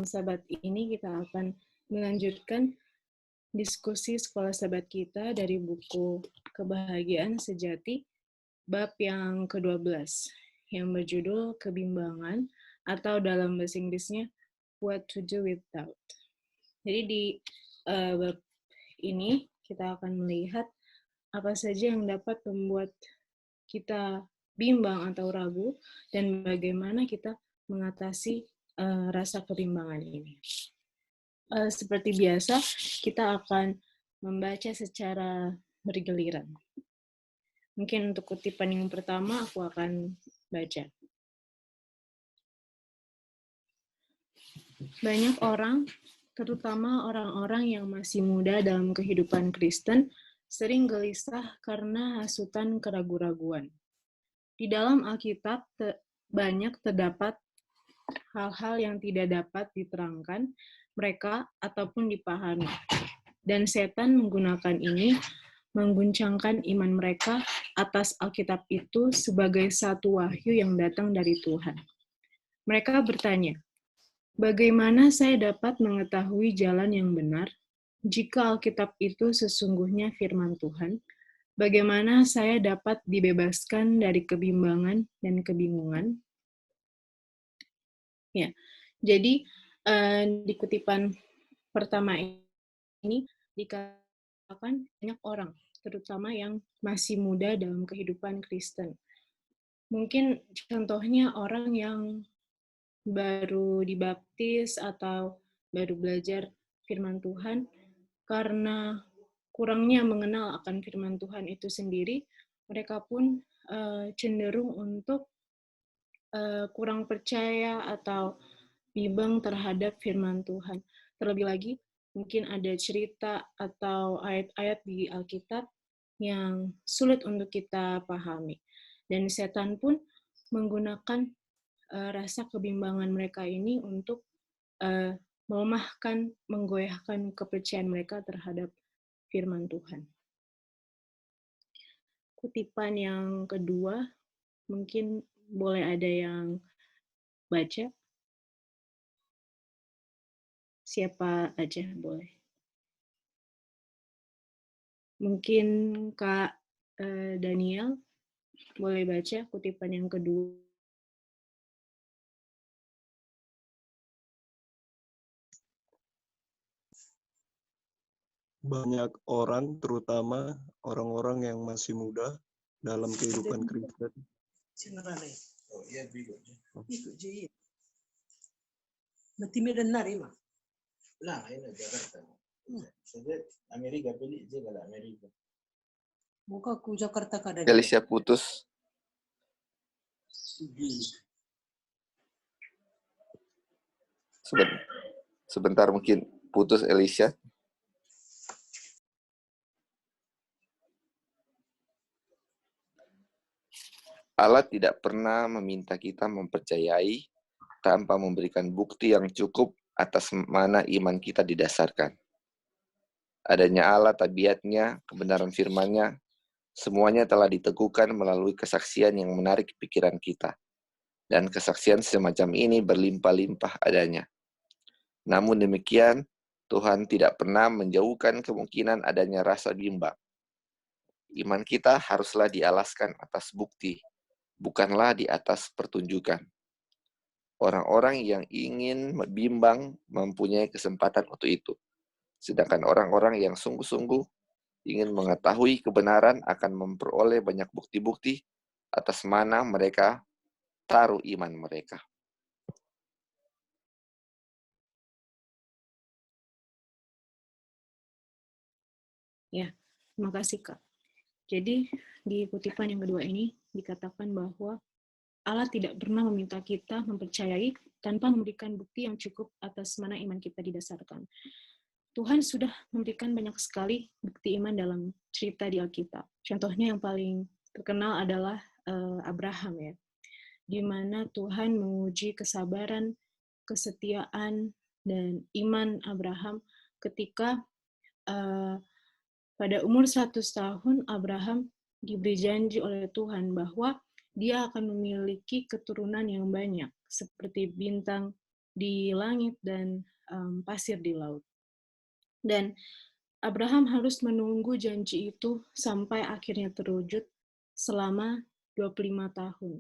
Sahabat ini kita akan melanjutkan diskusi sekolah sahabat kita dari buku Kebahagiaan Sejati, bab yang ke-12, yang berjudul Kebimbangan, atau dalam bahasa Inggrisnya, What to Do with Doubt. Jadi di bab ini kita akan melihat apa saja yang dapat membuat kita bimbang atau ragu, dan bagaimana kita mengatasi rasa kebimbangan ini. Seperti biasa, kita akan membaca secara bergiliran. Mungkin untuk kutipan yang pertama, aku akan baca. Banyak orang, terutama orang-orang yang masih muda dalam kehidupan Kristen, sering gelisah karena hasutan keraguan-raguan. Di dalam Alkitab, banyak terdapat hal-hal yang tidak dapat diterangkan mereka ataupun dipahami. Dan setan menggunakan ini mengguncangkan iman mereka atas Alkitab itu sebagai satu wahyu yang datang dari Tuhan. Mereka bertanya, bagaimana saya dapat mengetahui jalan yang benar jika Alkitab itu sesungguhnya firman Tuhan? Bagaimana saya dapat dibebaskan dari kebimbangan dan kebingungan? Ya, jadi di kutipan pertama ini dikatakan banyak orang, terutama yang masih muda dalam kehidupan Kristen. Mungkin contohnya orang yang baru dibaptis atau baru belajar firman Tuhan, karena kurangnya mengenal akan firman Tuhan itu sendiri, mereka pun cenderung untuk kurang percaya atau bimbang terhadap firman Tuhan. Terlebih lagi, mungkin ada cerita atau ayat-ayat di Alkitab yang sulit untuk kita pahami. Dan setan pun menggunakan rasa kebimbangan mereka ini untuk melemahkan, menggoyahkan kepercayaan mereka terhadap firman Tuhan. Kutipan yang kedua, mungkin boleh ada yang baca. Siapa aja boleh. Mungkin Kak Daniel boleh baca kutipan yang kedua. Banyak orang, terutama orang-orang yang masih muda dalam kehidupan Kristen. Alicia putus. Sebentar mungkin putus Alicia. Allah tidak pernah meminta kita mempercayai tanpa memberikan bukti yang cukup atas mana iman kita didasarkan. Adanya Allah, tabiatnya, kebenaran firman-Nya, semuanya telah diteguhkan melalui kesaksian yang menarik pikiran kita. Dan kesaksian semacam ini berlimpah-limpah adanya. Namun demikian, Tuhan tidak pernah menjauhkan kemungkinan adanya rasa bimbang. Iman kita haruslah dialaskan atas bukti, bukanlah di atas pertunjukan. Orang-orang yang ingin bimbang mempunyai kesempatan untuk itu. Sedangkan orang-orang yang sungguh-sungguh ingin mengetahui kebenaran akan memperoleh banyak bukti-bukti atas mana mereka taruh iman mereka. Ya, terima kasih Kak. Jadi di kutipan yang kedua ini dikatakan bahwa Allah tidak pernah meminta kita mempercayai tanpa memberikan bukti yang cukup atas mana iman kita didasarkan. Tuhan sudah memberikan banyak sekali bukti iman dalam cerita di Alkitab. Contohnya yang paling terkenal adalah Abraham, ya, di mana Tuhan menguji kesabaran, kesetiaan, dan iman Abraham ketika pada umur 100 tahun Abraham diberi janji oleh Tuhan bahwa dia akan memiliki keturunan yang banyak, seperti bintang di langit dan pasir di laut. Dan Abraham harus menunggu janji itu sampai akhirnya terwujud selama 25 tahun.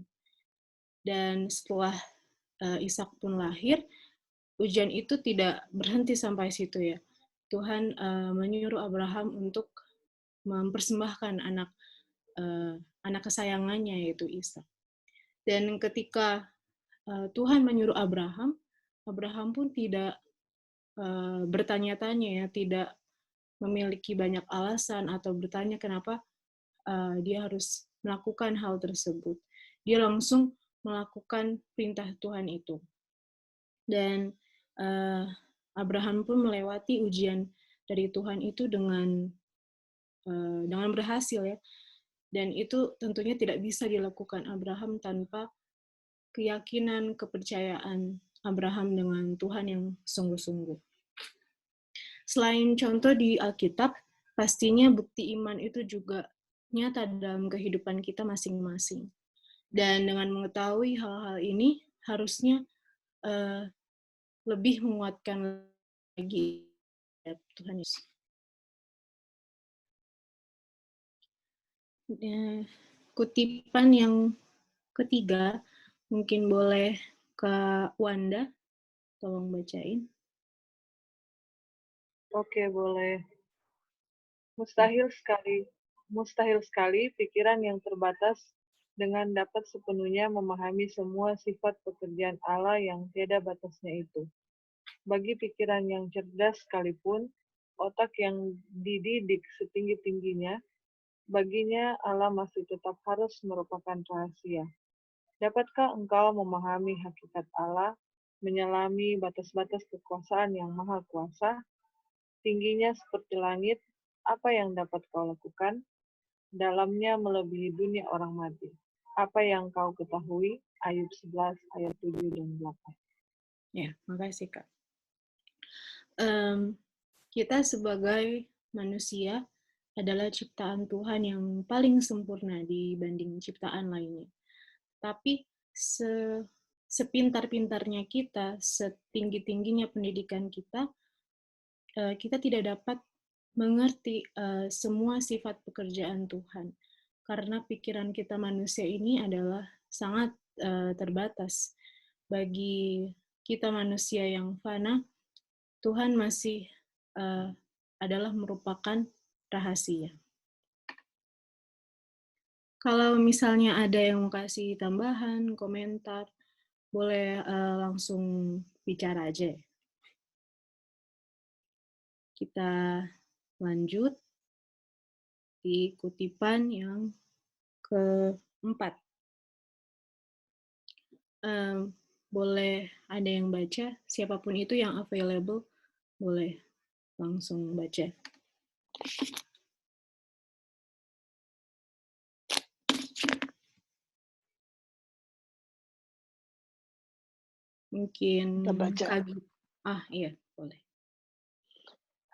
Dan setelah Ishak pun lahir, ujian itu tidak berhenti sampai situ ya. Tuhan menyuruh Abraham untuk mempersembahkan anak kesayangannya, yaitu Ishak. Dan ketika Tuhan menyuruh Abraham, Abraham pun tidak bertanya-tanya ya, tidak memiliki banyak alasan atau bertanya kenapa dia harus melakukan hal tersebut. Dia langsung melakukan perintah Tuhan itu. Dan Abraham pun melewati ujian dari Tuhan itu dengan berhasil ya. Dan itu tentunya tidak bisa dilakukan Abraham tanpa keyakinan, kepercayaan Abraham dengan Tuhan yang sungguh-sungguh. Selain contoh di Alkitab, pastinya bukti iman itu juga nyata dalam kehidupan kita masing-masing. Dan dengan mengetahui hal-hal ini, harusnya lebih menguatkan lagi Tuhan Yesus. Kutipan yang ketiga, mungkin boleh Kak Wanda, tolong bacain. Oke, boleh. Mustahil sekali pikiran yang terbatas dengan dapat sepenuhnya memahami semua sifat pekerjaan Allah yang tiada batasnya itu. Bagi pikiran yang cerdas sekalipun, otak yang dididik setinggi-tingginya, baginya Allah masih tetap harus merupakan rahasia. Dapatkah engkau memahami hakikat Allah, menyelami batas-batas kekuasaan yang maha kuasa, tingginya seperti langit, apa yang dapat kau lakukan? Dalamnya melebihi dunia orang mati. Apa yang kau ketahui? Ayub 11 ayat 7 dan 8. Ya, makasih Kak. Kita sebagai manusia adalah ciptaan Tuhan yang paling sempurna dibanding ciptaan lainnya. Tapi sepintar-pintarnya kita, setinggi-tingginya pendidikan kita, kita tidak dapat mengerti semua sifat pekerjaan Tuhan. Karena pikiran kita manusia ini adalah sangat terbatas. Bagi kita manusia yang fana, Tuhan masih adalah merupakan rahasia. Kalau misalnya ada yang mau kasih tambahan, komentar, boleh langsung bicara aja. Kita lanjut di kutipan yang keempat. Boleh ada yang baca, siapapun itu yang available, boleh langsung baca. Mungkin iya, boleh.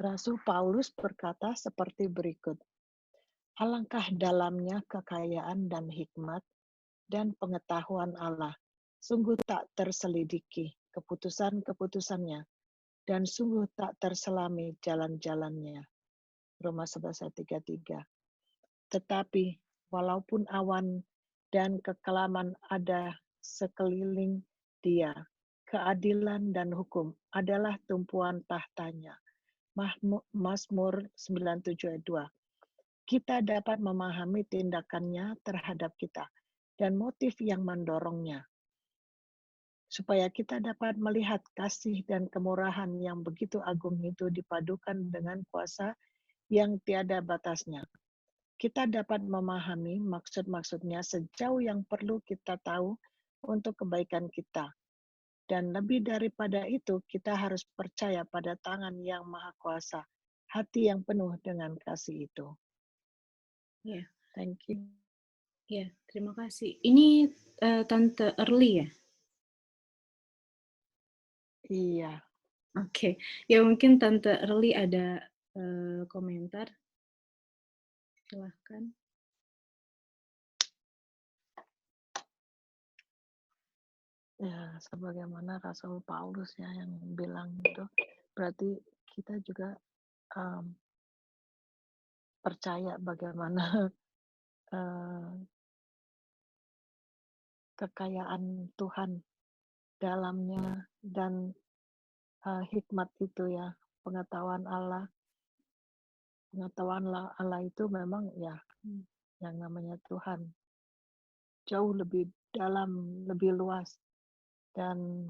Rasul Paulus berkata seperti berikut. Alangkah dalamnya kekayaan dan hikmat dan pengetahuan Allah. Sungguh tak terselidiki keputusan-keputusannya dan sungguh tak terselami jalan-jalannya. Roma 11 ayat 33. Tetapi walaupun awan dan kekelaman ada sekeliling dia, keadilan dan hukum adalah tumpuan tahtanya. Mazmur 97 ayat 2. Kita dapat memahami tindakannya terhadap kita dan motif yang mendorongnya. Supaya kita dapat melihat kasih dan kemurahan yang begitu agung itu dipadukan dengan kuasa yang tiada batasnya. Kita dapat memahami maksud-maksudnya sejauh yang perlu kita tahu untuk kebaikan kita. Dan lebih daripada itu, kita harus percaya pada tangan yang maha kuasa, hati yang penuh dengan kasih itu. Ya, thank you. Ya, terima kasih. Ini Tante Early ya? Iya. Oke, ya mungkin Tante Early ada komentar. Silahkan. Ya, sebagaimana Rasul Paulus ya yang bilang itu, berarti kita juga percaya bagaimana kekayaan Tuhan dalamnya dan hikmat itu ya, pengetahuan Allah itu memang ya yang namanya Tuhan jauh lebih dalam, lebih luas, dan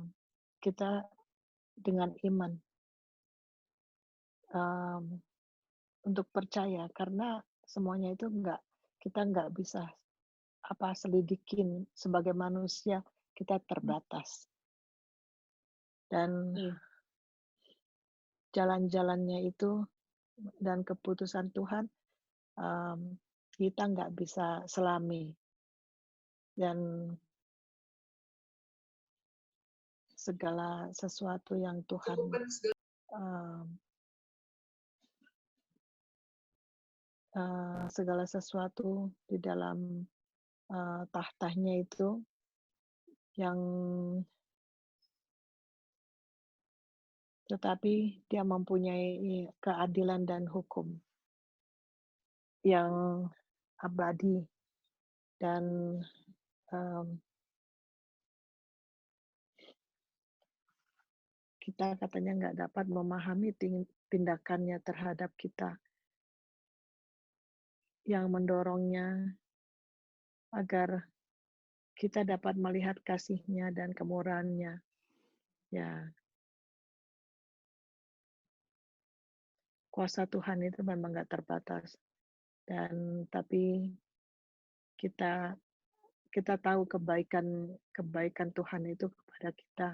kita dengan iman untuk percaya, karena semuanya itu kita nggak bisa selidikin. Sebagai manusia kita terbatas, dan jalan-jalannya itu dan keputusan Tuhan kita nggak bisa selami, dan segala sesuatu yang Tuhan segala sesuatu di dalam tahtanya itu yang tetapi dia mempunyai keadilan dan hukum yang abadi, dan kita katanya nggak dapat memahami tindakannya terhadap kita yang mendorongnya agar kita dapat melihat kasih-Nya dan kemurahan-Nya. Ya, kuasa Tuhan itu memang nggak terbatas, dan tapi kita tahu kebaikan Tuhan itu kepada kita,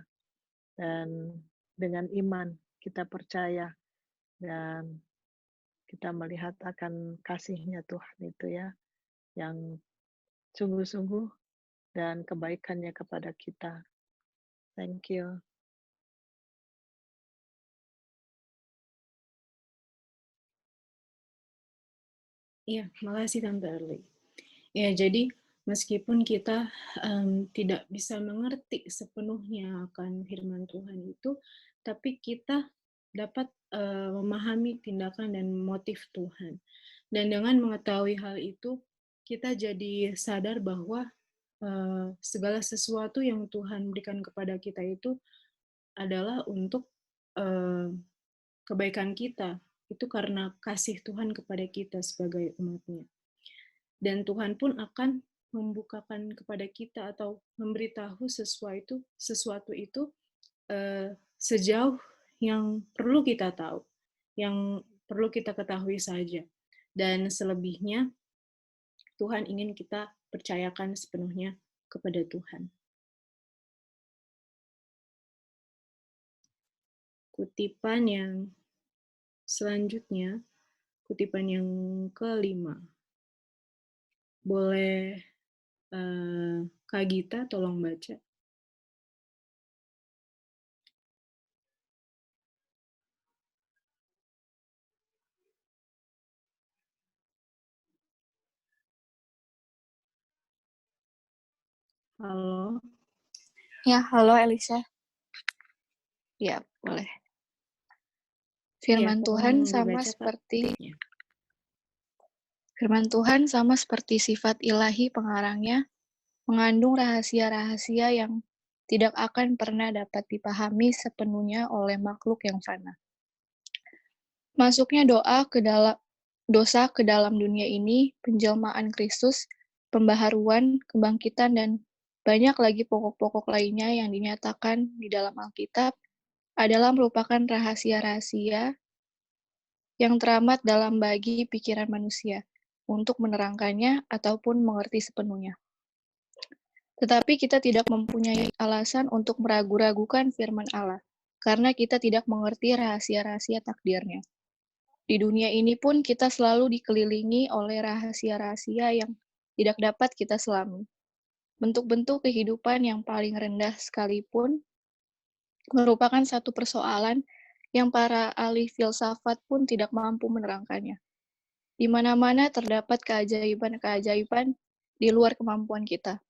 dan dengan iman kita percaya dan kita melihat akan kasih-Nya Tuhan itu ya, yang sungguh-sungguh dan kebaikannya kepada kita. Thank you. Iya, makasih Tante Erli. Ya, jadi meskipun kita tidak bisa mengerti sepenuhnya akan firman Tuhan itu, tapi kita dapat memahami tindakan dan motif Tuhan. Dan dengan mengetahui hal itu, kita jadi sadar bahwa segala sesuatu yang Tuhan berikan kepada kita itu adalah untuk kebaikan kita. Itu karena kasih Tuhan kepada kita sebagai umat-Nya. Dan Tuhan pun akan membukakan kepada kita atau memberitahu sesuatu itu sejauh yang perlu kita tahu, yang perlu kita ketahui saja. Dan selebihnya Tuhan ingin kita percayakan sepenuhnya kepada Tuhan. Kutipan yang selanjutnya, kutipan yang kelima. Boleh Kak Gita tolong baca. Halo. Ya, halo Elisa. Ya, boleh. Firman Tuhan sama seperti sifat ilahi pengarangnya, mengandung rahasia-rahasia yang tidak akan pernah dapat dipahami sepenuhnya oleh makhluk yang fana. Masuknya dosa ke dalam dunia ini, penjelmaan Kristus, pembaharuan, kebangkitan, dan banyak lagi pokok-pokok lainnya yang dinyatakan di dalam Alkitab adalah merupakan rahasia-rahasia yang teramat dalam bagi pikiran manusia untuk menerangkannya ataupun mengerti sepenuhnya. Tetapi kita tidak mempunyai alasan untuk meragu-ragukan firman Allah, karena kita tidak mengerti rahasia-rahasia takdirnya. Di dunia ini pun kita selalu dikelilingi oleh rahasia-rahasia yang tidak dapat kita selami. Bentuk-bentuk kehidupan yang paling rendah sekalipun merupakan satu persoalan yang para ahli filsafat pun tidak mampu menerangkannya. Di mana-mana terdapat keajaiban-keajaiban di luar kemampuan kita.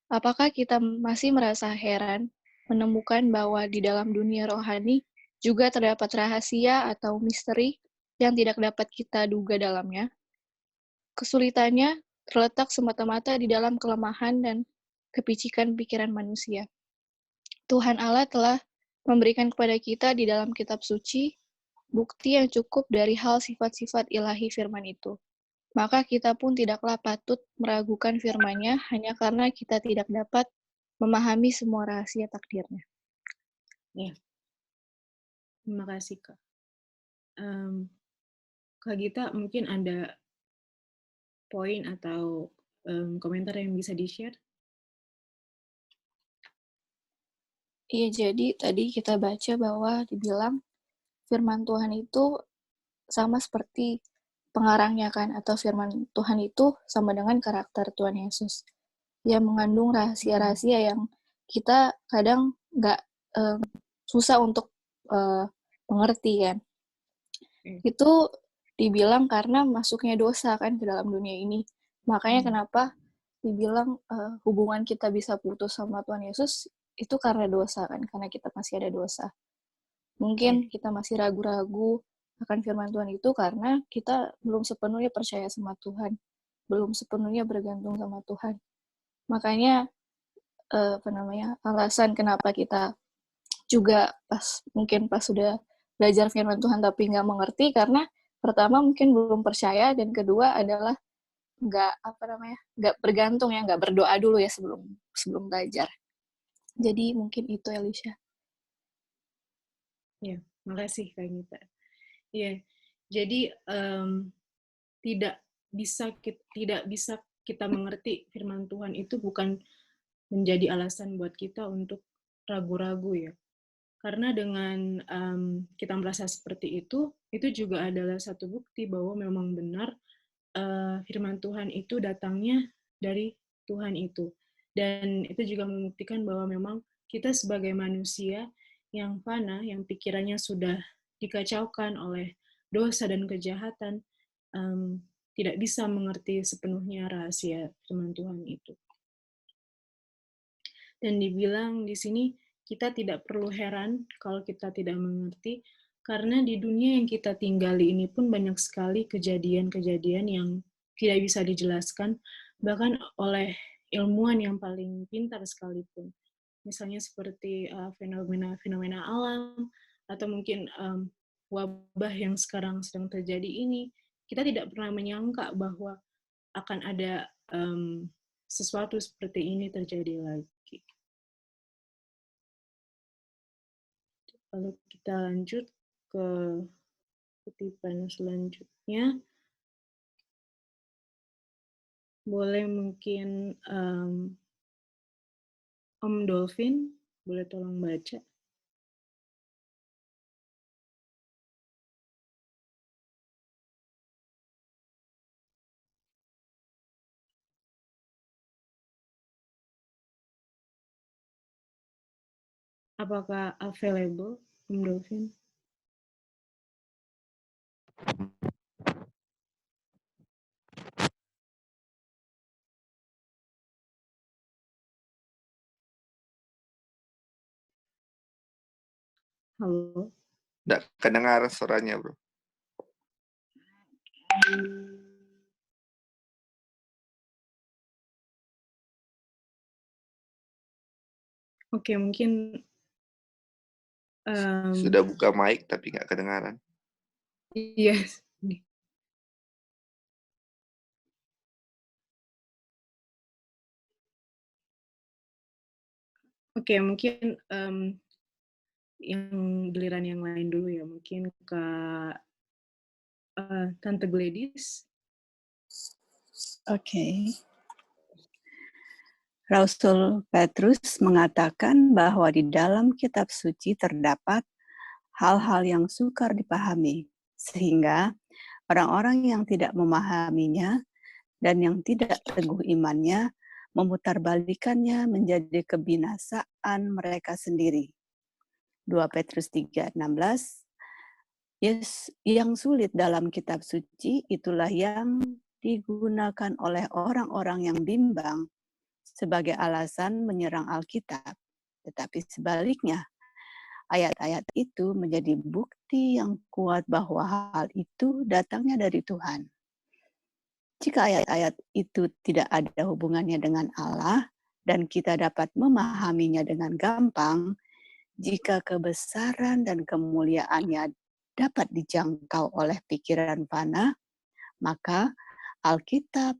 Apakah kita masih merasa heran menemukan bahwa di dalam dunia rohani juga terdapat rahasia atau misteri yang tidak dapat kita duga dalamnya? Kesulitannya terletak semata-mata di dalam kelemahan dan kepicikan pikiran manusia. Tuhan Allah telah memberikan kepada kita di dalam kitab suci bukti yang cukup dari hal sifat-sifat ilahi firman itu. Maka kita pun tidaklah patut meragukan firman-Nya hanya karena kita tidak dapat memahami semua rahasia takdirnya. Ya, terima kasih Kak. Kak Gita, mungkin ada poin atau komentar yang bisa di-share? Iya, jadi tadi kita baca bahwa dibilang firman Tuhan itu sama seperti pengarangnya kan, atau firman Tuhan itu sama dengan karakter Tuhan Yesus yang mengandung rahasia-rahasia yang kita kadang nggak susah untuk mengerti kan. Itu dibilang karena masuknya dosa kan ke dalam dunia ini. Makanya kenapa dibilang hubungan kita bisa putus sama Tuhan Yesus itu karena dosa kan, karena kita masih ada dosa. Mungkin kita masih ragu-ragu akan firman Tuhan itu karena kita belum sepenuhnya percaya sama Tuhan, belum sepenuhnya bergantung sama Tuhan. Makanya alasan kenapa kita juga mungkin pas sudah belajar firman Tuhan tapi nggak mengerti karena pertama mungkin belum percaya, dan kedua adalah nggak bergantung ya, nggak berdoa dulu ya sebelum belajar. Jadi mungkin itu, Elisha. Ya, makasih Kak Gita. Ya, jadi tidak bisa kita mengerti firman Tuhan itu bukan menjadi alasan buat kita untuk ragu-ragu ya. Karena dengan kita merasa seperti itu juga adalah satu bukti bahwa memang benar firman Tuhan itu datangnya dari Tuhan itu. Dan itu juga membuktikan bahwa memang kita sebagai manusia yang fana, yang pikirannya sudah dikacaukan oleh dosa dan kejahatan, tidak bisa mengerti sepenuhnya rahasia firman Tuhan itu. Dan dibilang di sini, kita tidak perlu heran kalau kita tidak mengerti, karena di dunia yang kita tinggali ini pun banyak sekali kejadian-kejadian yang tidak bisa dijelaskan, bahkan oleh ilmuwan yang paling pintar sekalipun. Misalnya seperti fenomena-fenomena alam, atau mungkin wabah yang sekarang sedang terjadi ini, kita tidak pernah menyangka bahwa akan ada sesuatu seperti ini terjadi lagi. Lalu kita lanjut ke kutipan selanjutnya. Boleh mungkin Om Dolphin, boleh tolong baca. Apakah available, Om Dolphin? Halo? Nggak kedengar suaranya, bro. Oke, mungkin Sudah buka mic tapi nggak kedengaran. iya. Oke, mungkin yang giliran yang lain dulu ya, mungkin Kak Tante Gladys. Oke. Rasul Petrus mengatakan bahwa di dalam kitab suci terdapat hal-hal yang sukar dipahami, sehingga orang-orang yang tidak memahaminya dan yang tidak teguh imannya memutarbalikannya menjadi kebinasaan mereka sendiri. 2 Petrus 3:16. Yang sulit dalam kitab suci itulah yang digunakan oleh orang-orang yang bimbang sebagai alasan menyerang Alkitab, tetapi sebaliknya, ayat-ayat itu menjadi bukti yang kuat bahwa hal itu datangnya dari Tuhan. Jika ayat-ayat itu tidak ada hubungannya dengan Allah dan kita dapat memahaminya dengan gampang, jika kebesaran dan kemuliaannya dapat dijangkau oleh pikiran fana, maka Alkitab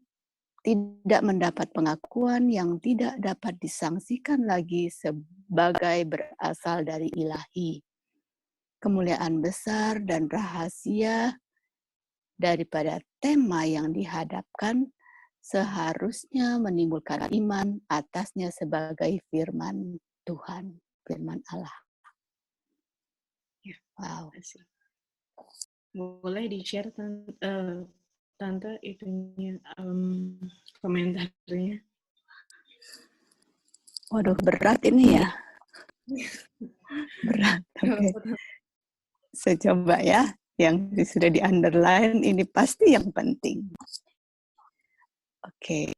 tidak mendapat pengakuan yang tidak dapat disangsikan lagi sebagai berasal dari ilahi. Kemuliaan besar dan rahasia daripada tema yang dihadapkan seharusnya menimbulkan iman atasnya sebagai firman Tuhan, firman Allah. Ya, wow. Boleh di-share Tante itunya komentarnya. Waduh, berat ini ya. Berat. Oke. Saya coba ya. Yang sudah di-underline ini pasti yang penting. Oke.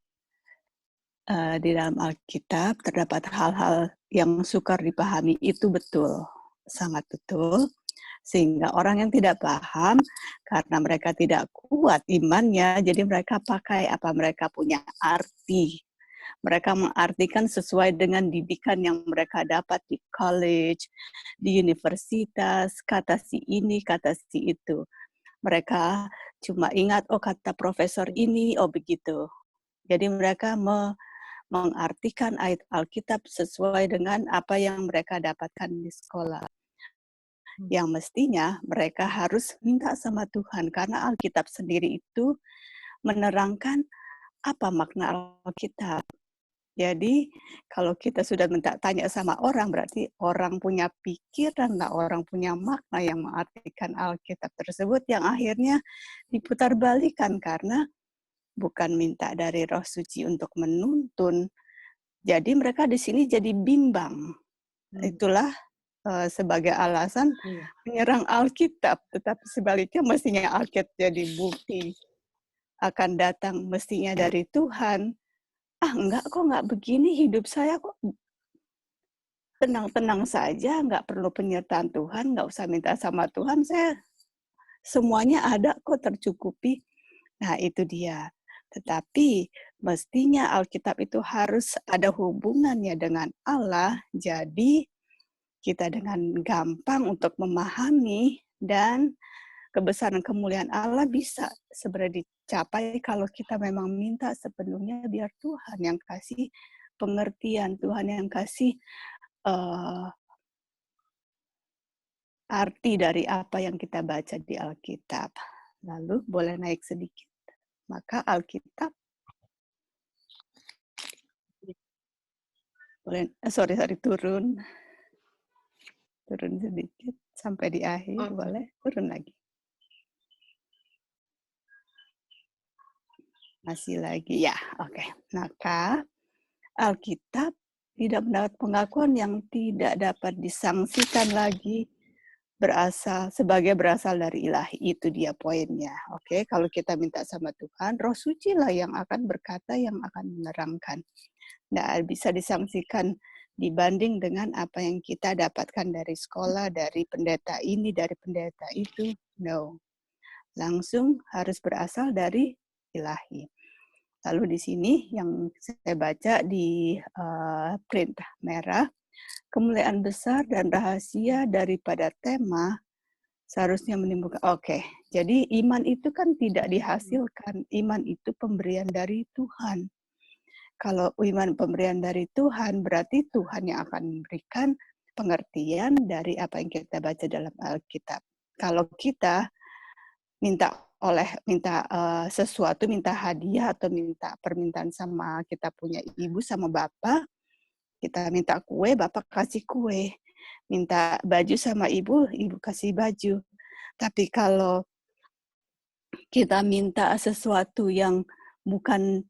Di dalam Alkitab terdapat hal-hal yang sukar dipahami, itu betul. Sangat betul. Sehingga orang yang tidak paham, karena mereka tidak kuat imannya, jadi mereka pakai apa mereka punya arti. Mereka mengartikan sesuai dengan didikan yang mereka dapat di college, di universitas, kata si ini, kata si itu. Mereka cuma ingat, oh kata profesor ini, oh begitu. Jadi mereka mengartikan ayat Alkitab sesuai dengan apa yang mereka dapatkan di sekolah. Yang mestinya mereka harus minta sama Tuhan, karena Alkitab sendiri itu menerangkan apa makna Alkitab. Jadi kalau kita sudah tanya sama orang, berarti orang punya pikiran, orang punya makna yang mengartikan Alkitab tersebut, yang akhirnya diputarbalikan karena bukan minta dari Roh Suci untuk menuntun. Jadi mereka di sini jadi bimbang. Itulah sebagai alasan menyerang Alkitab, tetapi sebaliknya mestinya Alkitab jadi bukti akan datang mestinya dari Tuhan. Enggak kok, enggak begini hidup saya kok, tenang-tenang saja, enggak perlu penyertaan Tuhan, enggak usah minta sama Tuhan, saya semuanya ada kok, tercukupi. Nah itu dia. Tetapi mestinya Alkitab itu harus ada hubungannya dengan Allah, jadi kita dengan gampang untuk memahami, dan kebesaran kemuliaan Allah bisa sebenarnya dicapai kalau kita memang minta sepenuhnya, biar Tuhan yang kasih pengertian, Tuhan yang kasih arti dari apa yang kita baca di Alkitab. Lalu boleh naik sedikit. Maka Alkitab boleh, turun sedikit sampai di akhir, boleh turun lagi. Masih lagi ya, oke. Maka Alkitab tidak mendapat pengakuan yang tidak dapat disangsikan lagi berasal dari ilahi. Itu dia poinnya. Oke, kalau kita minta sama Tuhan, Roh Suci lah yang akan berkata, yang akan menerangkan. Nggak bisa disangsikan dibanding dengan apa yang kita dapatkan dari sekolah, dari pendeta ini, dari pendeta itu. No. Langsung harus berasal dari ilahi. Lalu di sini yang saya baca di print merah, kemuliaan besar dan rahasia daripada tema seharusnya menimbulkan. Oke, jadi iman itu kan tidak dihasilkan. Iman itu pemberian dari Tuhan. Kalau iman pemberian dari Tuhan, berarti Tuhan yang akan memberikan pengertian dari apa yang kita baca dalam Alkitab. Kalau kita minta sesuatu, minta hadiah atau minta permintaan sama kita punya ibu sama bapak, kita minta kue, bapak kasih kue. Minta baju sama ibu, ibu kasih baju. Tapi kalau kita minta sesuatu yang bukan,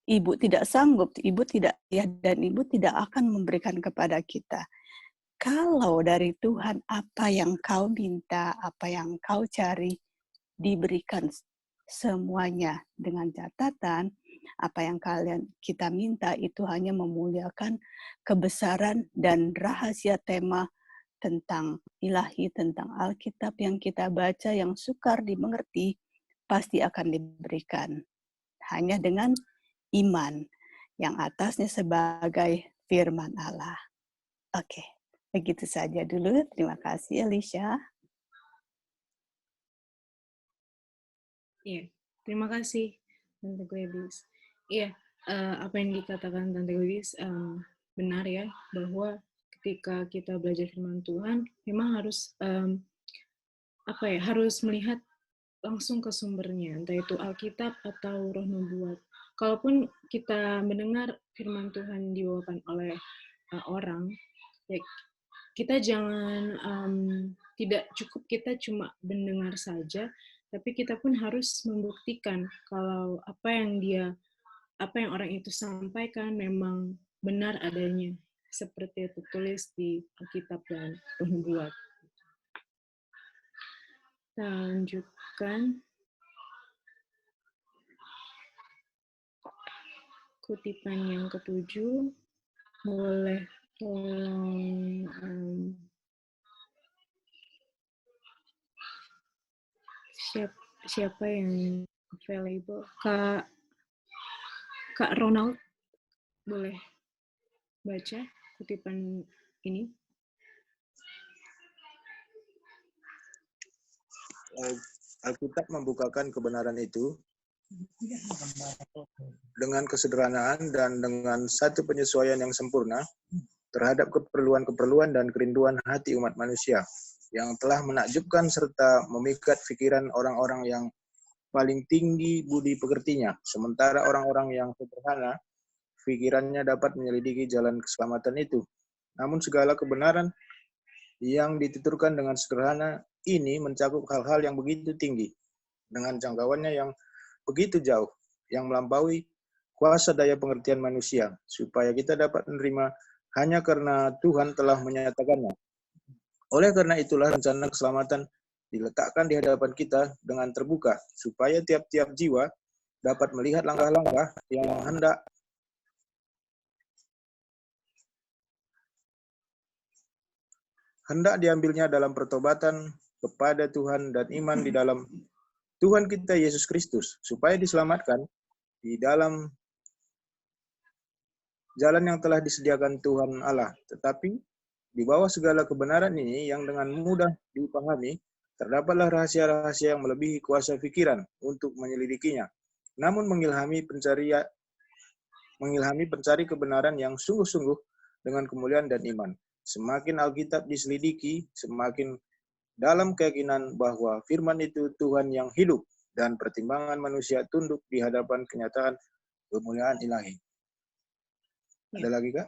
ibu tidak sanggup, ibu tidak ya, dan ibu tidak akan memberikan kepada kita. Kalau dari Tuhan, apa yang kau minta, apa yang kau cari, diberikan semuanya, dengan catatan Apa yang kita minta itu hanya memuliakan kebesaran dan rahasia tema tentang ilahi, tentang Alkitab yang kita baca, yang sukar dimengerti, pasti akan diberikan. Hanya dengan iman yang atasnya sebagai firman Allah. Oke, begitu saja dulu. Terima kasih, Alicia. Iya, terima kasih, Tante Gladys. Iya, apa yang dikatakan Tante Gladys benar ya, bahwa ketika kita belajar firman Tuhan, memang harus harus melihat langsung ke sumbernya, entah itu Alkitab atau Roh Nubuat. Kalaupun kita mendengar firman Tuhan dibawakan oleh orang, ya, kita jangan tidak cukup kita cuma mendengar saja, tapi kita pun harus membuktikan kalau apa yang orang itu sampaikan memang benar adanya, seperti tertulis di Alkitab dan Roh Nubuat. Kita lanjutkan. Kutipan yang ke-7, boleh tolong siapa yang available? Kak Ronald, boleh baca kutipan ini? Alkitab membukakan kebenaran itu dengan kesederhanaan dan dengan satu penyesuaian yang sempurna terhadap keperluan-keperluan dan kerinduan hati umat manusia yang telah menakjubkan serta memikat pikiran orang-orang yang paling tinggi budi pekertinya, sementara orang-orang yang sederhana pikirannya dapat menyelidiki jalan keselamatan itu. Namun segala kebenaran yang dituturkan dengan sederhana ini mencakup hal-hal yang begitu tinggi, dengan jangkauannya yang begitu jauh, yang melampaui kuasa daya pengertian manusia, supaya kita dapat menerima hanya karena Tuhan telah menyatakannya. Oleh karena itulah rencana keselamatan diletakkan di hadapan kita dengan terbuka, supaya tiap-tiap jiwa dapat melihat langkah-langkah yang hendak diambilnya dalam pertobatan kepada Tuhan dan iman di dalam Tuhan kita Yesus Kristus, supaya diselamatkan di dalam jalan yang telah disediakan Tuhan Allah. Tetapi di bawah segala kebenaran ini yang dengan mudah dipahami, terdapatlah rahasia-rahasia yang melebihi kuasa pikiran untuk menyelidikinya. Namun mengilhami pencari kebenaran yang sungguh-sungguh dengan kemuliaan dan iman. Semakin Alkitab diselidiki, semakin dalam keyakinan bahwa firman itu Tuhan yang hidup dan pertimbangan manusia tunduk di hadapan kenyataan kemuliaan ilahi. Ada lagi, Kak?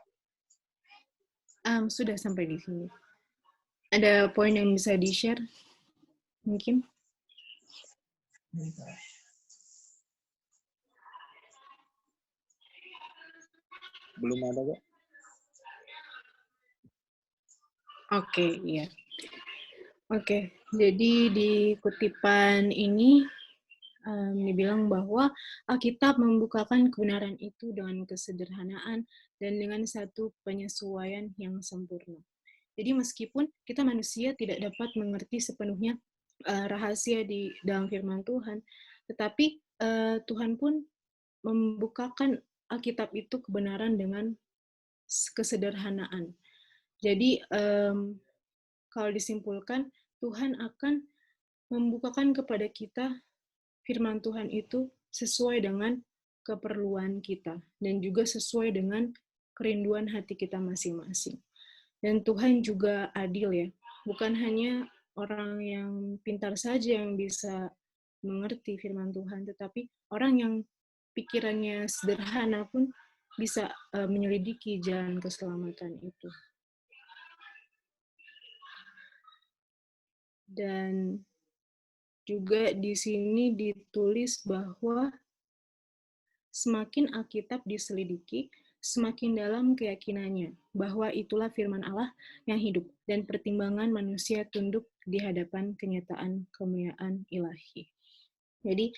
Sudah sampai di sini. Ada poin yang bisa di-share? Mungkin? Belum ada, Kak? Oke, iya. Oke, jadi di kutipan ini dibilang bahwa Alkitab membukakan kebenaran itu dengan kesederhanaan dan dengan satu penyesuaian yang sempurna. Jadi meskipun kita manusia tidak dapat mengerti sepenuhnya rahasia di dalam firman Tuhan, tetapi Tuhan pun membukakan Alkitab itu kebenaran dengan kesederhanaan. Jadi kalau disimpulkan, Tuhan akan membukakan kepada kita firman Tuhan itu sesuai dengan keperluan kita dan juga sesuai dengan kerinduan hati kita masing-masing. Dan Tuhan juga adil ya, bukan hanya orang yang pintar saja yang bisa mengerti firman Tuhan, tetapi orang yang pikirannya sederhana pun bisa menyelidiki jalan keselamatan itu. Dan juga di sini ditulis bahwa semakin Alkitab diselidiki, semakin dalam keyakinannya bahwa itulah firman Allah yang hidup dan pertimbangan manusia tunduk di hadapan kenyataan kemuliaan ilahi. Jadi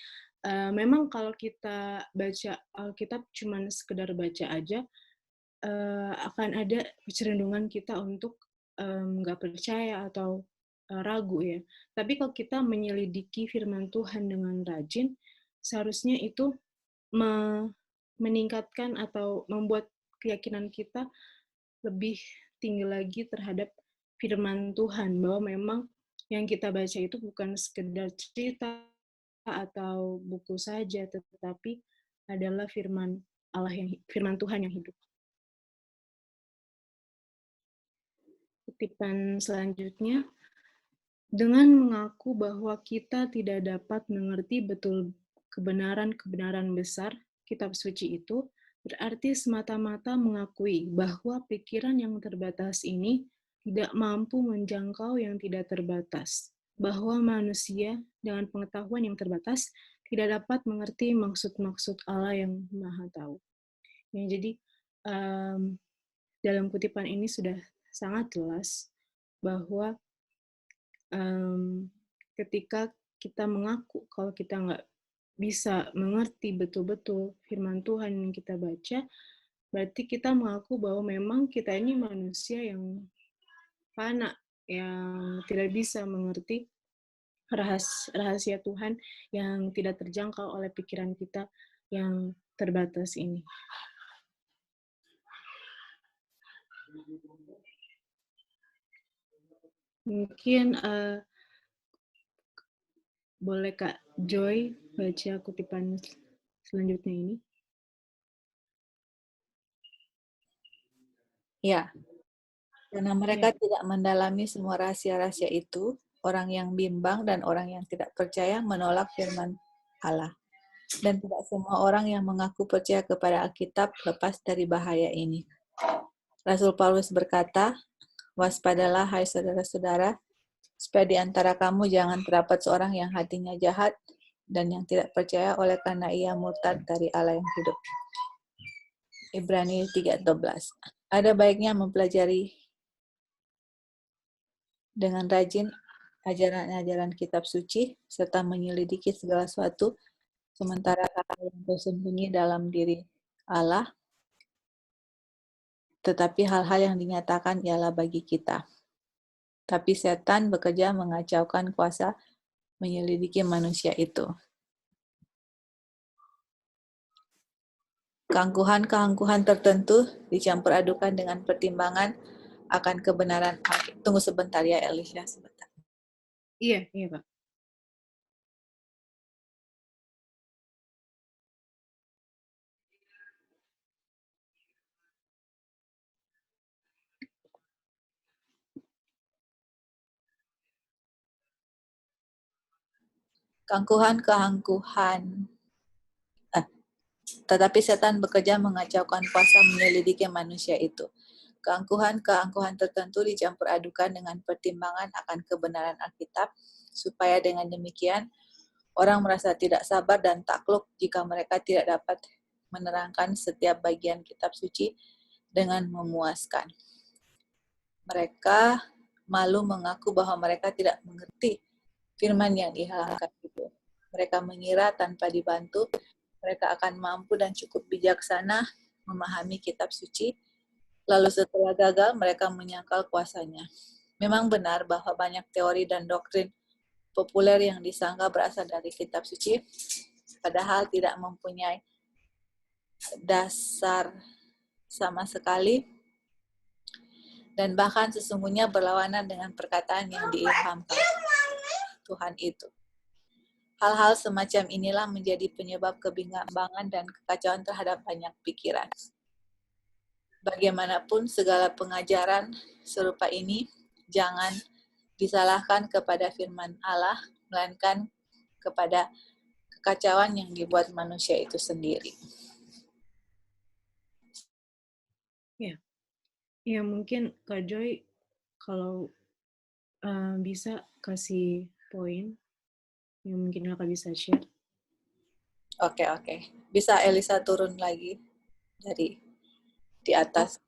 memang kalau kita baca Alkitab cuman sekedar baca aja, akan ada kecenderungan kita untuk nggak percaya atau ragu ya. Tapi kalau kita menyelidiki firman Tuhan dengan rajin, seharusnya itu meningkatkan atau membuat keyakinan kita lebih tinggi lagi terhadap firman Tuhan, bahwa memang yang kita baca itu bukan sekedar cerita atau buku saja, tetapi adalah firman Tuhan yang hidup. Kutipan selanjutnya, dengan mengaku bahwa kita tidak dapat mengerti betul kebenaran-kebenaran besar kitab suci itu, berarti semata-mata mengakui bahwa pikiran yang terbatas ini tidak mampu menjangkau yang tidak terbatas, bahwa manusia dengan pengetahuan yang terbatas tidak dapat mengerti maksud-maksud Allah yang Maha Tahu. Ya, jadi dalam kutipan ini sudah sangat jelas bahwa ketika kita mengaku kalau kita nggak bisa mengerti betul-betul firman Tuhan yang kita baca, berarti kita mengaku bahwa memang kita ini manusia yang fana, yang tidak bisa mengerti rahasia Tuhan yang tidak terjangkau oleh pikiran kita yang terbatas ini. Mungkin boleh Kak Joy baca kutipan selanjutnya ini? Ya, karena mereka tidak mendalami semua rahasia-rahasia itu, orang yang bimbang dan orang yang tidak percaya menolak firman Allah. Dan tidak semua orang yang mengaku percaya kepada Alkitab lepas dari bahaya ini. Rasul Paulus berkata, waspadalah hai saudara-saudara, supaya di antara kamu jangan terdapat seorang yang hatinya jahat dan yang tidak percaya oleh karena ia murtad dari Allah yang hidup. Ibrani 3:12. Ada baiknya mempelajari dengan rajin ajaran-ajaran kitab suci serta menyelidiki segala sesuatu, sementara hal yang tersembunyi dalam diri Allah, tetapi hal-hal yang dinyatakan ialah bagi kita. Tapi setan bekerja mengacaukan kuasa menyelidiki manusia itu. Keangkuhan-keangkuhan tertentu dicampur adukan dengan pertimbangan akan kebenaran. Tunggu sebentar ya, Elisha, sebentar. Iya Pak. Keangkuhan-keangkuhan. Tetapi setan bekerja mengacaukan kuasa menyelidiki manusia itu. Keangkuhan-keangkuhan tertentu dicampur adukan dengan pertimbangan akan kebenaran Alkitab, supaya dengan demikian orang merasa tidak sabar dan takluk jika mereka tidak dapat menerangkan setiap bagian kitab suci dengan memuaskan. Mereka malu mengaku bahwa mereka tidak mengerti firman yang dihalalkan itu. Mereka mengira tanpa dibantu, mereka akan mampu dan cukup bijaksana memahami kitab suci. Lalu setelah gagal, mereka menyangkal kuasanya. Memang benar bahwa banyak teori dan doktrin populer yang disangka berasal dari kitab suci, padahal tidak mempunyai dasar sama sekali, dan bahkan sesungguhnya berlawanan dengan perkataan yang diilhamkan Tuhan itu. Hal-hal semacam inilah menjadi penyebab kebimbangan dan kekacauan terhadap banyak pikiran. Bagaimanapun segala pengajaran serupa ini jangan disalahkan kepada firman Allah, melainkan kepada kekacauan yang dibuat manusia itu sendiri. Ya mungkin Kak Joy kalau bisa kasih poin yang mungkin Kakak bisa share. Oke. Bisa Elisa turun lagi dari di atas.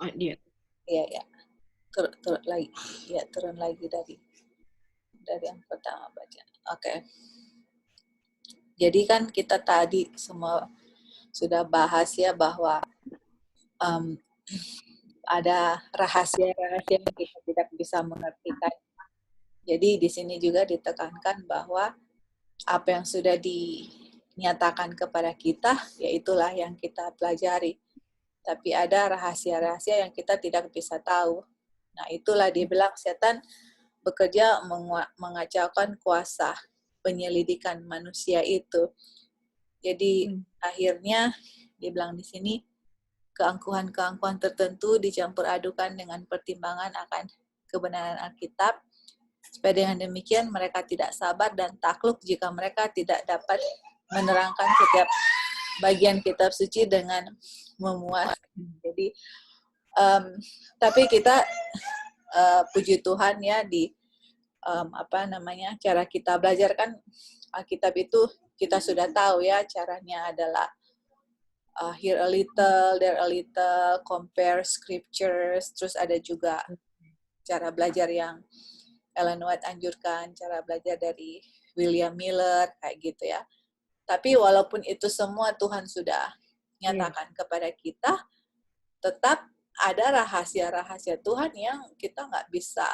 Oh, dia. Iya. Turun lagi. Ya, turun lagi dari yang pertama baca. Oke. Jadi kan kita tadi semua sudah bahas ya bahwa ada rahasia-rahasia yang kita tidak bisa mengertikan. Jadi di sini juga ditekankan bahwa apa yang sudah dinyatakan kepada kita, yaitulah yang kita pelajari. Tapi ada rahasia-rahasia yang kita tidak bisa tahu. Nah, itulah dibilang setan bekerja mengacaukan kuasa penyelidikan manusia itu. Jadi akhirnya dibilang di sini keangkuhan-keangkuhan tertentu dicampur adukan dengan pertimbangan akan kebenaran Alkitab, supaya dengan demikian mereka tidak sabar dan takluk jika mereka tidak dapat menerangkan setiap bagian kitab suci dengan memuaskan. Jadi, tapi kita puji Tuhan ya di cara kita belajar kan Alkitab itu kita sudah tahu ya caranya adalah here a little, there a little, compare scriptures, terus ada juga cara belajar yang Ellen White anjurkan, cara belajar dari William Miller, kayak gitu ya. Tapi walaupun itu semua Tuhan sudah nyatakan kepada kita, tetap ada rahasia-rahasia Tuhan yang kita nggak bisa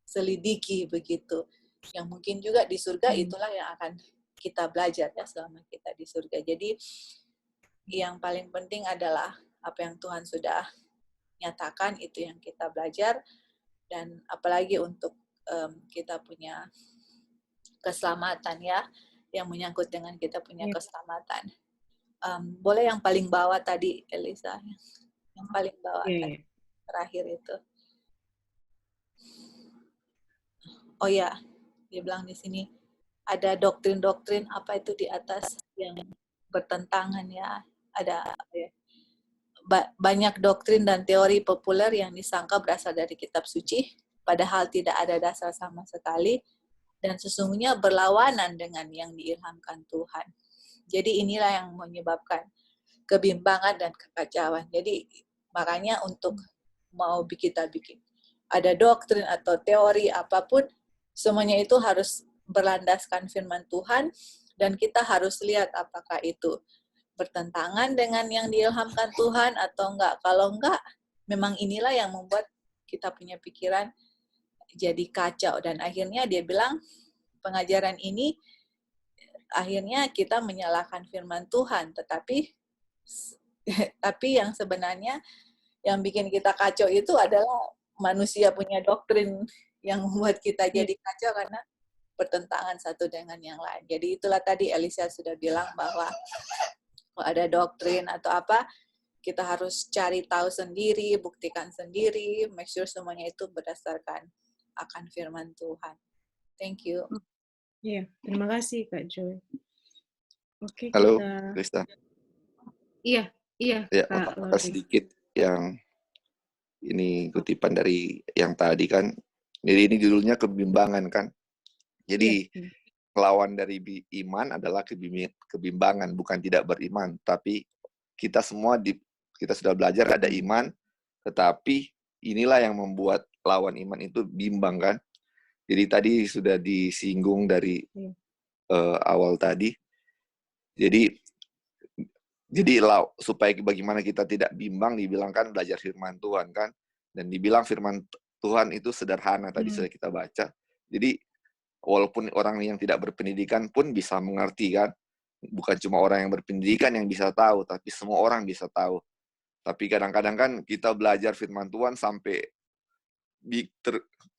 selidiki begitu. Yang mungkin juga di surga itulah yang akan kita belajar ya selama kita di surga. Jadi yang paling penting adalah apa yang Tuhan sudah nyatakan, itu yang kita belajar. Dan apalagi untuk kita punya keselamatan ya, yang menyangkut dengan kita punya keselamatan. Boleh yang paling bawah tadi, Elisa, yang paling bawah tadi, terakhir itu. Oh ya, dia bilang di sini ada doktrin-doktrin apa itu di atas yang bertentangan ya. Ada banyak doktrin dan teori populer yang disangka berasal dari kitab suci, padahal tidak ada dasar sama sekali, dan sesungguhnya berlawanan dengan yang diilhamkan Tuhan. Jadi inilah yang menyebabkan kebimbangan dan kekacauan. Jadi makanya untuk mau kita bikin ada doktrin atau teori apapun, semuanya itu harus berlandaskan firman Tuhan, dan kita harus lihat apakah itu bertentangan dengan yang diilhamkan Tuhan atau enggak. Kalau enggak, memang inilah yang membuat kita punya pikiran jadi kacau. Dan akhirnya dia bilang, pengajaran ini akhirnya kita menyalahkan firman Tuhan. Tetapi yang sebenarnya yang bikin kita kacau itu adalah manusia punya doktrin yang membuat kita jadi kacau karena bertentangan satu dengan yang lain. Jadi itulah tadi Elisa sudah bilang bahwa kalau ada doktrin atau apa, kita harus cari tahu sendiri, buktikan sendiri, make sure semuanya itu berdasarkan akan firman Tuhan. Thank you. Iya, terima kasih Kak Joy. Oke, Halo, kita... Krista. Iya, Ya, Kak maka sedikit yang ini kutipan dari yang tadi kan. Jadi ini judulnya kebimbangan kan. Jadi lawan dari iman adalah kebimbangan, bukan tidak beriman. Tapi kita semua kita sudah belajar ada iman, tetapi inilah yang membuat lawan iman itu bimbang kan. Jadi tadi sudah disinggung dari awal tadi. Jadi supaya bagaimana kita tidak bimbang, dibilangkan belajar firman Tuhan kan. Dan dibilang firman Tuhan itu sederhana, tadi sudah kita baca. Jadi walaupun orang yang tidak berpendidikan pun bisa mengerti kan. Bukan cuma orang yang berpendidikan yang bisa tahu, tapi semua orang bisa tahu. Tapi kadang-kadang kan kita belajar firman Tuhan sampai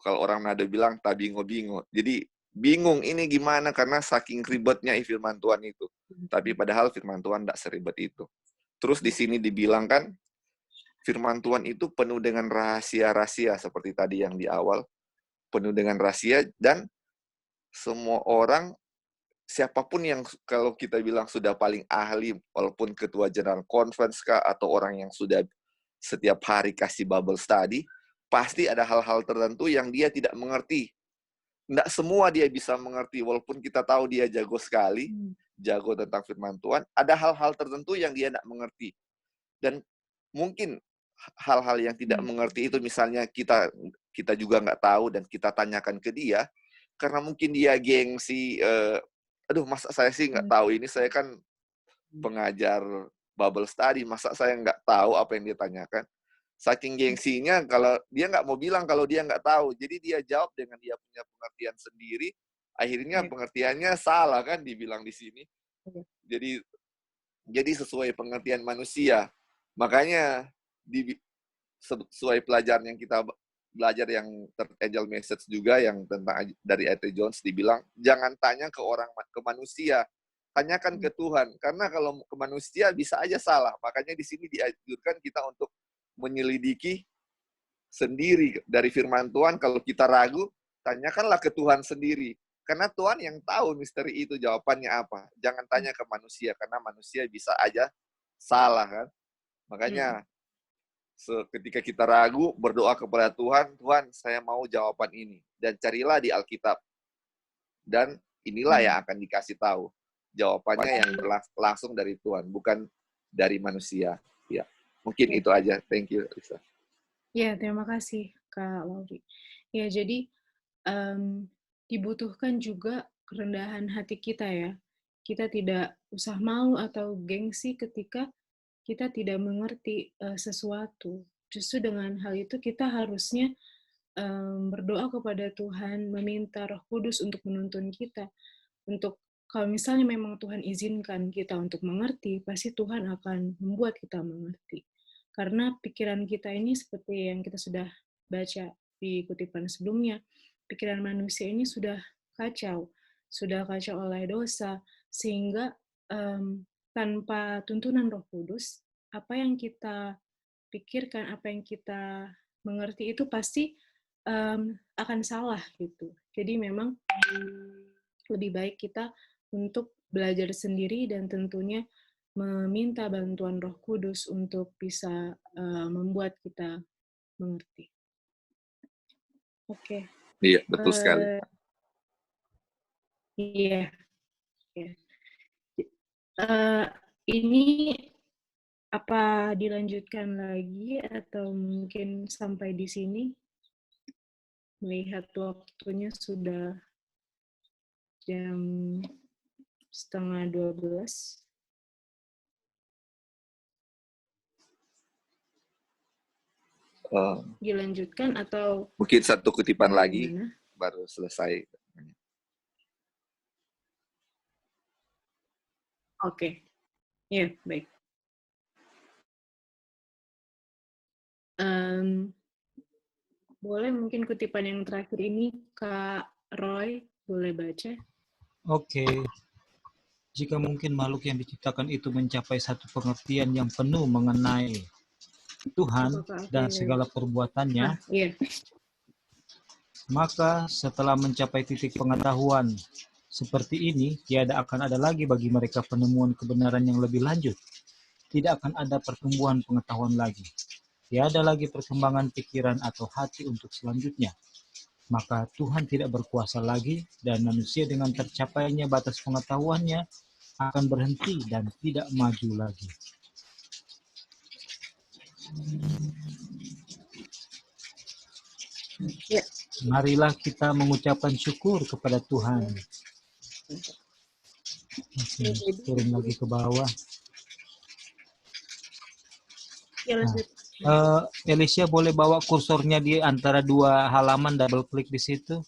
kalau orang Manado bilang tabingo-bingo. Jadi bingung ini gimana karena saking ribetnya firman Tuhan itu. Tapi padahal firman Tuhan tidak seribet itu. Terus di sini dibilang kan firman Tuhan itu penuh dengan rahasia-rahasia seperti tadi yang di awal. Penuh dengan rahasia dan semua orang, siapapun yang kalau kita bilang sudah paling ahli, walaupun ketua general conference kah, atau orang yang sudah setiap hari kasih Bible study, pasti ada hal-hal tertentu yang dia tidak mengerti. Tidak semua dia bisa mengerti, walaupun kita tahu dia jago sekali, jago tentang firman Tuhan, ada hal-hal tertentu yang dia tidak mengerti. Dan mungkin hal-hal yang tidak mengerti itu misalnya kita juga nggak tahu dan kita tanyakan ke dia, karena mungkin dia gengsi, aduh masa saya sih nggak tahu ini, saya kan pengajar Bible study, masa saya nggak tahu apa yang dia tanyakan. Saking gengsinya, kalau dia nggak mau bilang kalau dia nggak tahu. Jadi dia jawab dengan dia punya pengertian sendiri. Akhirnya pengertiannya salah kan dibilang di sini. Jadi sesuai pengertian manusia. Makanya sesuai pelajaran yang kita belajar yang Third Angel Message juga yang tentang dari A.T. Jones dibilang jangan tanya ke manusia, tanyakan ke Tuhan, karena kalau ke manusia bisa aja salah. Makanya di sini dianjurkan kita untuk menyelidiki sendiri dari firman Tuhan. Kalau kita ragu, tanyakanlah ke Tuhan sendiri, karena Tuhan yang tahu misteri itu jawabannya apa. Jangan tanya ke manusia, karena manusia bisa aja salah kan. Makanya ketika kita ragu, berdoa kepada Tuhan, Tuhan saya mau jawaban ini. Dan carilah di Alkitab. Dan inilah yang akan dikasih tahu. Jawabannya yang langsung dari Tuhan, bukan dari manusia. Ya, mungkin itu aja. Thank you, Lisa. Ya, terima kasih, Kak Lauri. Ya, jadi dibutuhkan juga kerendahan hati kita ya. Kita tidak usah mau atau gengsi ketika kita tidak mengerti sesuatu. Justru dengan hal itu kita harusnya berdoa kepada Tuhan, meminta Roh Kudus untuk menuntun kita. Untuk kalau misalnya memang Tuhan izinkan kita untuk mengerti, pasti Tuhan akan membuat kita mengerti. Karena pikiran kita ini seperti yang kita sudah baca di kutipan sebelumnya, pikiran manusia ini sudah kacau oleh dosa, sehingga tanpa tuntunan Roh Kudus, apa yang kita pikirkan, apa yang kita mengerti itu pasti akan salah gitu. Jadi memang lebih baik kita untuk belajar sendiri dan tentunya meminta bantuan Roh Kudus untuk bisa membuat kita mengerti. Oke. Iya, betul sekali. Iya. Ini apa dilanjutkan lagi atau mungkin sampai di sini? Melihat waktunya sudah jam 11:30. Dilanjutkan atau mungkin satu kutipan lagi baru selesai. Oke. Ya, baik. Boleh mungkin kutipan yang terakhir ini Kak Roy boleh baca? Oke. Jika mungkin makhluk yang diciptakan itu mencapai satu pengertian yang penuh mengenai Tuhan dan segala perbuatannya, maka setelah mencapai titik pengetahuan seperti ini, tiada akan ada lagi bagi mereka penemuan kebenaran yang lebih lanjut. Tidak akan ada pertumbuhan pengetahuan lagi. Tiada lagi perkembangan pikiran atau hati untuk selanjutnya. Maka Tuhan tidak berkuasa lagi dan manusia dengan tercapainya batas pengetahuannya akan berhenti dan tidak maju lagi. Marilah kita mengucapkan syukur kepada Tuhan. Turun lagi ke bawah. Alicia boleh bawa kursornya di antara dua halaman, double klik di situ.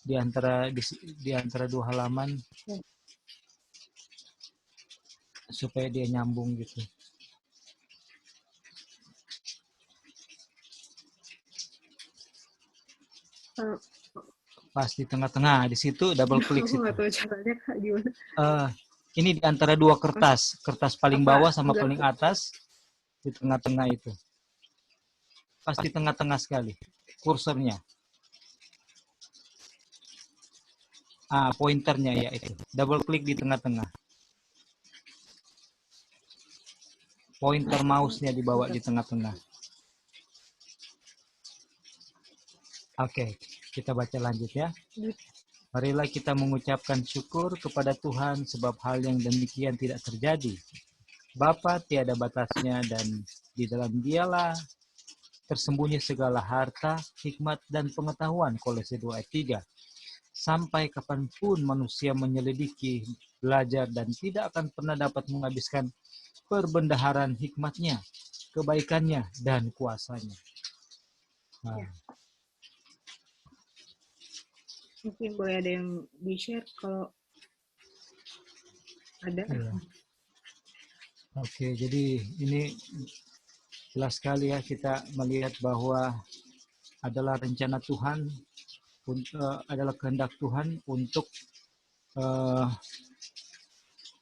Di antara dua halaman. Supaya dia nyambung gitu. Pas di tengah-tengah, di situ double klik situ. Nggak tahu caranya Kak gimana. Ini di antara dua kertas paling bawah sama paling atas, di tengah-tengah itu. Pas di tengah-tengah sekali, kursornya. Pointernya ya itu. Double klik di tengah-tengah. Pointer mouse-nya dibawa di tengah-tengah. Oke, kita baca lanjut ya. Marilah kita mengucapkan syukur kepada Tuhan sebab hal yang demikian tidak terjadi. Bapa tiada batasnya dan di dalam Dialah tersembunyi segala harta, hikmat dan pengetahuan. Kolose 2 ayat 3. Sampai kapanpun manusia menyelidiki, belajar, dan tidak akan pernah dapat menghabiskan perbendaharaan hikmatnya, kebaikannya, dan kuasanya. Nah, Mungkin boleh ada yang di-share kalau ada. iya. Oke, jadi ini jelas sekali ya kita melihat bahwa adalah rencana Tuhan, adalah kehendak Tuhan untuk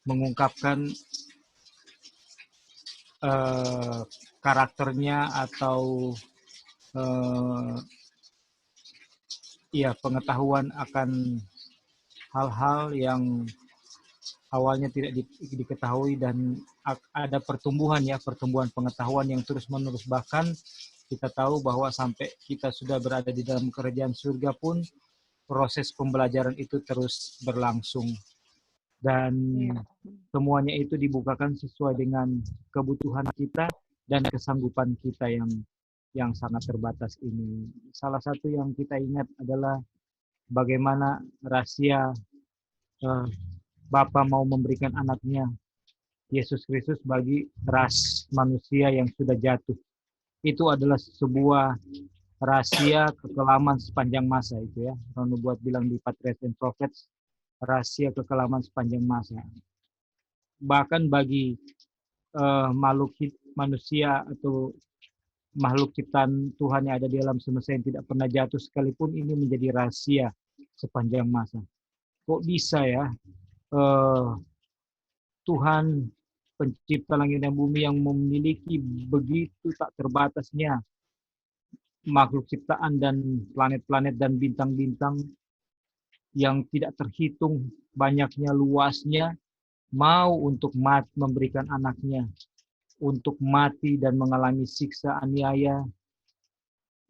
mengungkapkan karakternya atau pengetahuan akan hal-hal yang awalnya tidak diketahui, dan ada pertumbuhan pengetahuan yang terus-menerus. Bahkan kita tahu bahwa sampai kita sudah berada di dalam kerajaan surga pun proses pembelajaran itu terus berlangsung. Dan semuanya itu dibukakan sesuai dengan kebutuhan kita dan kesanggupan kita yang sangat terbatas ini. Salah satu yang kita ingat adalah bagaimana rahasia Bapa mau memberikan anaknya Yesus Kristus bagi ras manusia yang sudah jatuh. Itu adalah sebuah rahasia kekelaman sepanjang masa itu ya. Orang nubuat bilang di Patriarchs and Prophets, rahasia kekelaman sepanjang masa. Bahkan bagi makhluk manusia atau makhluk ciptaan Tuhan yang ada di alam semesta yang tidak pernah jatuh sekalipun, ini menjadi rahasia sepanjang masa. Kok bisa ya Tuhan pencipta langit dan bumi yang memiliki begitu tak terbatasnya makhluk ciptaan dan planet-planet dan bintang-bintang yang tidak terhitung banyaknya luasnya, mau untuk memberikan anaknya untuk mati dan mengalami siksa aniaya,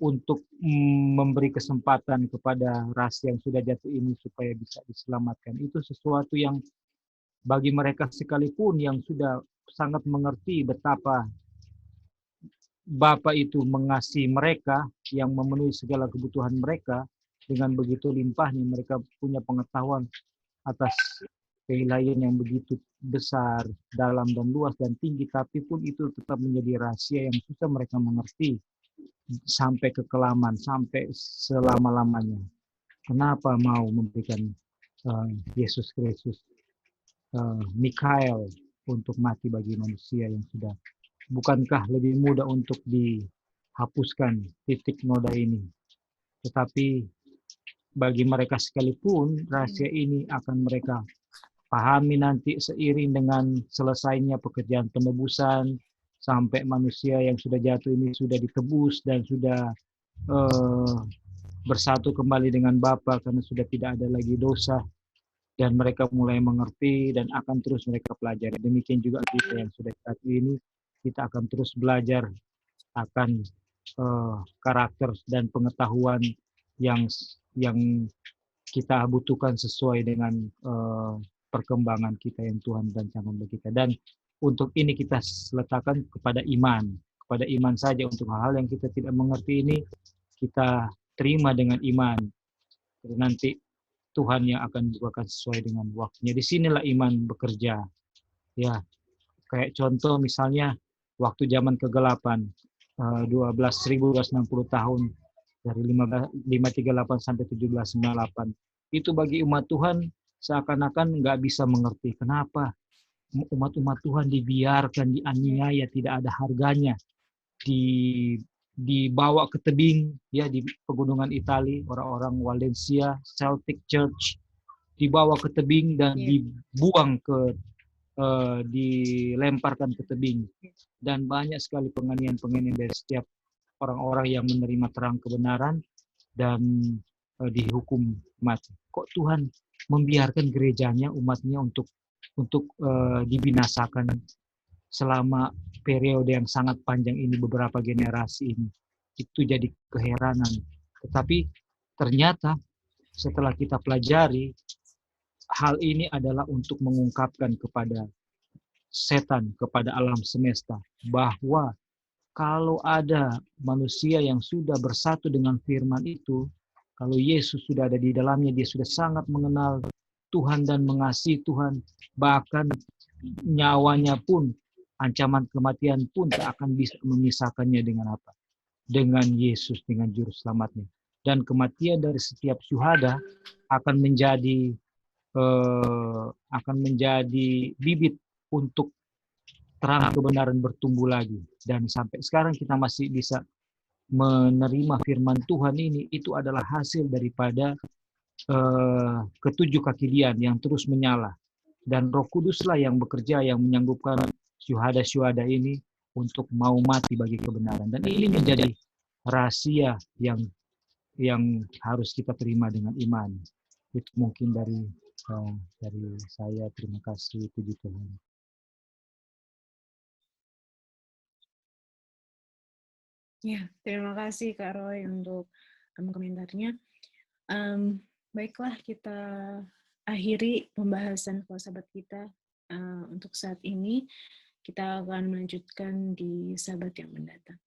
untuk memberi kesempatan kepada ras yang sudah jatuh ini supaya bisa diselamatkan. Itu sesuatu yang bagi mereka sekalipun yang sudah sangat mengerti betapa Bapa itu mengasihi mereka, yang memenuhi segala kebutuhan mereka dengan begitu limpahnya, mereka punya pengetahuan atas keilahian yang begitu besar, dalam dan luas dan tinggi, tapi pun itu tetap menjadi rahasia yang susah mereka mengerti sampai kekelaman, sampai selama-lamanya. Kenapa mau memberikan Yesus Kristus, Mikael, untuk mati bagi manusia yang sudah? Bukankah lebih mudah untuk dihapuskan titik noda ini? Tetapi bagi mereka sekalipun, rahasia ini akan mereka pahami nanti seiring dengan selesainya pekerjaan penebusan, sampai manusia yang sudah jatuh ini sudah ditebus dan sudah bersatu kembali dengan Bapa karena sudah tidak ada lagi dosa, dan mereka mulai mengerti dan akan terus mereka pelajari. Demikian juga kita yang sudah jatuh ini, kita akan terus belajar akan karakter dan pengetahuan yang kita butuhkan sesuai dengan perkembangan kita yang Tuhan rencanakan bagi kita. Dan untuk ini kita letakkan kepada iman saja. Untuk hal-hal yang kita tidak mengerti ini, kita terima dengan iman. Jadi nanti Tuhan yang akan bukakan sesuai dengan waktunya. Disinilah iman bekerja. Ya, kayak contoh misalnya waktu zaman kegelapan, 12.260 tahun dari 538 sampai 1798. Itu bagi umat Tuhan seakan-akan nggak bisa mengerti. Kenapa umat-umat Tuhan dibiarkan, dianiaya, tidak ada harganya, dibawa ke tebing, ya, di pegunungan Italia, orang-orang Waldensia, Celtic Church, dibawa ke tebing dan dibuang dilemparkan ke tebing. Dan banyak sekali penganiayaan dari setiap orang-orang yang menerima terang kebenaran dan dihukum mati. Kok Tuhan membiarkan gerejanya, umatnya untuk dibinasakan selama periode yang sangat panjang ini, beberapa generasi ini? Itu jadi keheranan. Tetapi ternyata setelah kita pelajari, hal ini adalah untuk mengungkapkan kepada setan, kepada alam semesta, bahwa kalau ada manusia yang sudah bersatu dengan firman itu, Kalau Yesus sudah ada di dalamnya, dia sudah sangat mengenal Tuhan dan mengasihi Tuhan. Bahkan nyawanya pun, ancaman kematian pun tak akan bisa memisahkannya dengan apa? Dengan Yesus, dengan juru selamatnya. Dan kematian dari setiap syuhada akan menjadi bibit untuk terang kebenaran bertumbuh lagi. Dan sampai sekarang kita masih bisa menerima firman Tuhan ini, itu adalah hasil daripada ketujuh kakilian yang terus menyala. Dan Roh Kuduslah yang bekerja, yang menyanggupkan syuhada-syuhada ini untuk mau mati bagi kebenaran. Dan ini menjadi rahasia yang harus kita terima dengan iman. Itu mungkin dari saya. Terima kasih, puji Tuhan. Ya, terima kasih Kak Roy untuk komentarnya. Baiklah, kita akhiri pembahasan Sekolah Sabat kita untuk saat ini. Kita akan melanjutkan di Sabat yang mendatang.